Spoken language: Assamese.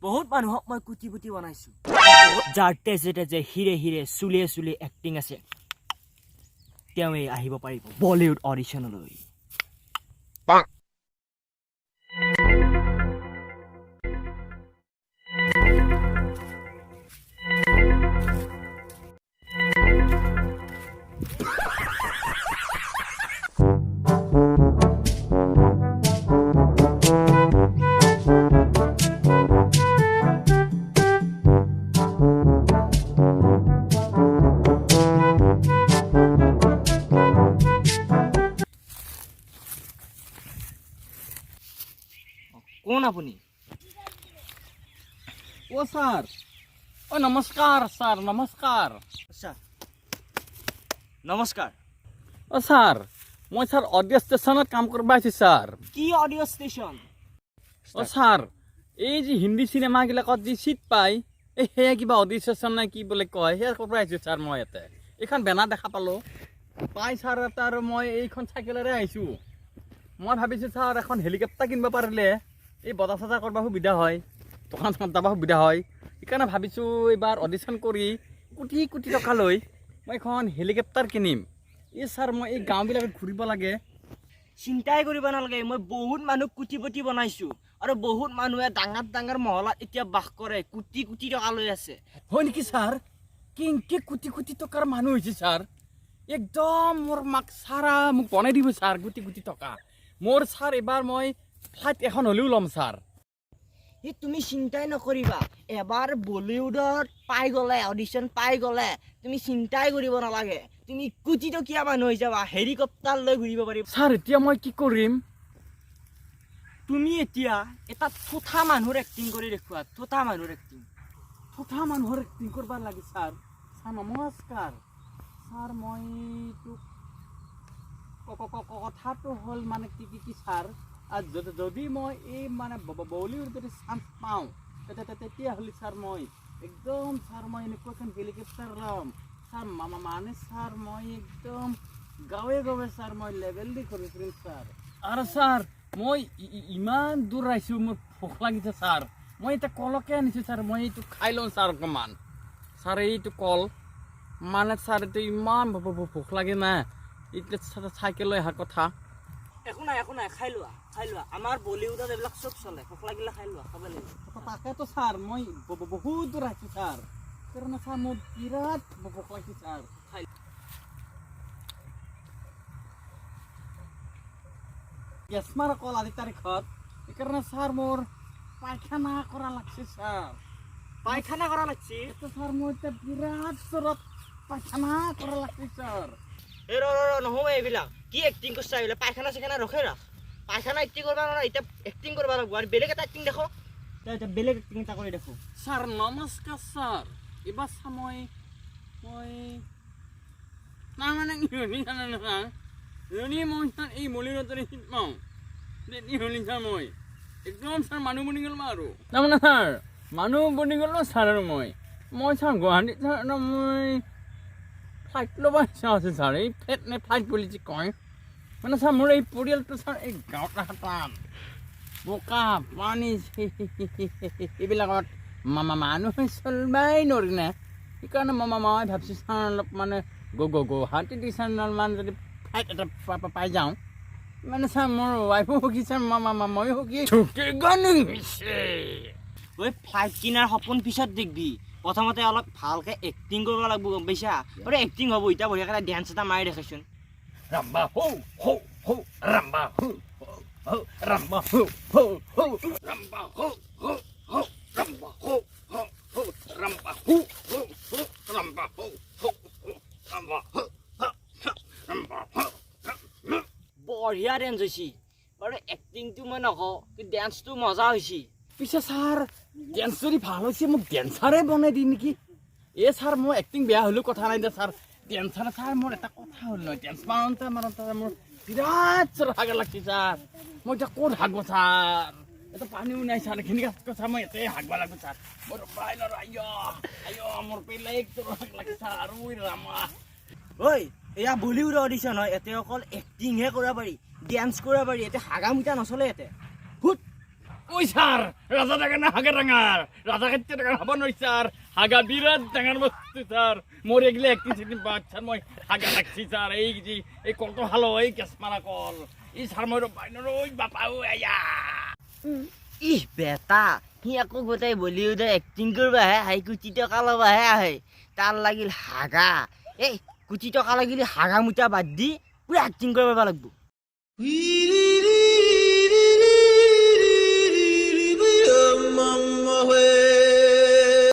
বহুত মানুহক মই কুটি বনাইছো যাৰ তেজে হিৰে হিৰে চুলে এক্টিং আছে তেওঁৱে আহিব পাৰিব বলিউড অডিশ্যনলৈ কোন আপুনি ও স্যাৰ ও নমস্কাৰ স্যাৰ নমস্কাৰ আচ্ছা নমস্কাৰ ও স্যার মই স্যার অডিও স্টেশনত কাম করব আছি স্যার কি অডিও ষ্টেচন ও স্যার এই যে হিন্দি সিনেমা গিলাকত যে সিট পাই এই হে কিবা অডিও স্টেশন না কি বলে কয় হে কৰব আছি স্যাৰ মই এতে এখন বেনাৰ দেখা পালো পাই স্যাৰ তাৰ মই এইখন সাইকেলেৰে আহিছো মই ভাবিছো স্যাৰ এখন হেলিকপ্টাৰ কিনবা পাৰিলে এই বজা চজা কৰবা সুবিধা হয় দোকান চোকান যাবা সুবিধা হয় সেইকাৰণে ভাবিছোঁ এইবাৰ অডিশ্যন কৰি কোটি টকা লৈ মই এখন হেলিকপ্টাৰ কিনিম এই ছাৰ মই এই গাঁওবিলাকত ঘূৰিব লাগে চিন্তাই কৰিব নালাগে মই বহুত মানুহ কুটি বনাইছো আৰু বহুত মানুহে ডাঙৰ মহলাত এতিয়া বাস কৰে কোটি টকা লৈ আছে হয় নেকি ছাৰ কিংকে কোটি টকাৰ মানুহ হৈছে ছাৰ একদম মোৰ মাক ছাৰা মোক বনাই দিব ছাৰ কোটি টকা মোৰ ছাৰ এবাৰ মই ফ্লাইট এখন হ'লেও ল'ম ছাৰ এই তুমি চিন্তাই নকৰিবা এবাৰ বলিউডত পাই গ'লে অডিশ্যন পাই গ'লে তুমি চিন্তাই কৰিব নালাগে তুমি কোটি টকীয়া মানুহ হৈ যাবা হেলিকপ্টাৰ লৈ ঘূৰিব পাৰিবা ছাৰ এতিয়া মই কি কৰিম তুমি এতিয়া এটা থোঠা মানুহৰ এক্টিং কৰি দেখুৱা থোঠা মানুহৰ এক্টিং কৰিব লাগে ছাৰ ছাৰ নমস্কাৰ ছাৰ মই কথাটো হ'ল মানে কি ছাৰ যদি মই এই মানে বলিউড যদি চান্স পাওঁ তেতিয়াহ'লে ছাৰ মই একদম ছাৰ মই এনেকুৱা এখন হেলিকপ্টাৰ ল'ম ছাৰ মানে ছাৰ মই একদম গাঁৱে ছাৰ মই লেভেল দি কৰিম ছাৰ আৰু ছাৰ মই ইমান দূৰ আহিছোঁ মোৰ ভোক লাগিছে ছাৰ মই এতিয়া কলকে আনিছোঁ ছাৰ মই এইটো খাই লওঁ ছাৰ অকণমান ছাৰ এইটো কল মানে ছাৰ এইটো ইমান ভোক লাগে না এতিয়া চাইকেল লৈ অহা কথা একো নাই খাই লোৱা আমাৰ বলিউডত এইবিলাক চব চলে ভোক লাগিলে খাই লোৱা খাব লাগিব তাকেতো ছাৰ মই বহুত দূৰ আহিছোঁ ছাৰ সেইকাৰণে ছাৰ মোৰ বিৰাট ভোক লাগিছে ছাৰ খাই গেছ মাৰা কল আজি তাৰিখত সেইকাৰণে ছাৰ মোৰ পায়খানা কৰা লাগছে ছাৰ ছাৰ মোৰ এতিয়া বিৰাট জোৰত পায়খানা কৰা লাগছে ছাৰ এই নহয় এইবিলাক কি এক্টিং কৰিছা এইবিলাক পায়খানা চেখানা ৰখে ৰাখ পায়খানা এক্টিং কৰিব নোৱাৰা এতিয়া এক্টিং কৰিব লাগিব আৰু বেলেগ এটা এক্টিং দেখো এতিয়া বেলেগ এক্টিং এটা কৰি দেখো ছাৰ নমস্কাৰ ছাৰ এইবাৰ ছাৰ মই মানে মই ছাৰ এই মলিনতৰে শীত পাওঁ ছাৰ মই একদম ছাৰ মানুহ বনি গ'ল আৰু তাৰমানে ছাৰ মানুহ বনি গ'ল ছাৰ আৰু মই ছাৰ গুৱাহাটীত ছাৰ মই ফ্লাইট ল'ব ইচ্ছা আছে ছাৰ এই ফ্লাইট বুলি যে কয় মানে ছাৰ মোৰ এই পৰিয়ালটো ছাৰ এই গাঁৱত টান বোকা পানী এইবিলাকত মানুহে চলবাই নোৱাৰি নে সেইকাৰণে মই ভাবিছোঁ ছাৰ অলপ মানে গুৱাহাটী দি ছাৰ অলপমান যদি ফ্লাইট এটা পাই যাওঁ মানে ছাৰ মোৰ ৱাইফো সুখী ছাৰ ময়ো সুখী ঐ ফ্লাইট কিনাৰ সপোন পিছত দেখবি প্ৰথমতে অলপ ভালকে এক্টিং কৰিব লাগিব গম পাইছা আৰু এক্টিং হ'ব এতিয়া বঢ়িয়াকৈ ডেন্স এটা মাৰি দেখাইছোন Ramba ho ho ho ramba ho ho ramba ho ho ho ramba ho ho ho ramba ho ho ho ramba ho ho ho ramba ho ho ho ramba ho ramba ho বঢ়িয়া ডেন্স হৈছে বাৰু এক্টিংটো মই নকওঁ কিন্তু ডেন্সটো মজা হৈছে পিছে ছাৰ ডেন্স যদি ভাল হৈছে মোক ডেন্সাৰে বনাই দি নেকি এই ছাৰ মোৰ এক্টিং বেয়া হ'লেও কথা নাই দে ছাৰ ডেন্সাৰ ছাৰ মোৰ এটা কথা হ'ল নহয় ডেন্স মাৰোঁতে মোৰ বিৰাট হাগ লাগছে ছাৰ মই এতিয়া ক'ত হাগব ছাৰ এটা পানীও নাই ছাৰ এইখিনি কথা মই ইয়াতে হাগব লাগিব ছাৰ মোৰ পাই নৰ মোৰ বেলেগ হাগ লাগে ছাৰ আৰু ৰামা ঐ এয়া বলিউড অডিশ্যন হয় ইয়াতে অকল এক্টিংহে কৰিব পাৰি ডেন্স কৰিব পাৰি ইয়াতে হাগা মুটা নচলে ইয়াতে ভূত ওই স্যার রাজা টাকা না হাগা ডাঙার রাজা খাইতে টাকা হাবা নয় স্যার হাগা বিরাট ডাঙার বস্তু স্যার মরে গেলে একটি সেদিন বাচ্চার মই হাগা রাখছি স্যার এই যে এই কলটো ভালো এই কেস মারা কল এই স্যার মই বাইনর ওই বাপা ওই আয়া ইহ বেটা সি আকৌ গোটেই বলিউডৰ এক্টিং কৰিবাহে হাই কুচি টকা ল'বাহে আহে তাৰ লাগিল হাগা এই কুচি টকা লাগিলে হাগা মুঠা বাদ দি পুৰা এক্টিং কৰিব লাগিব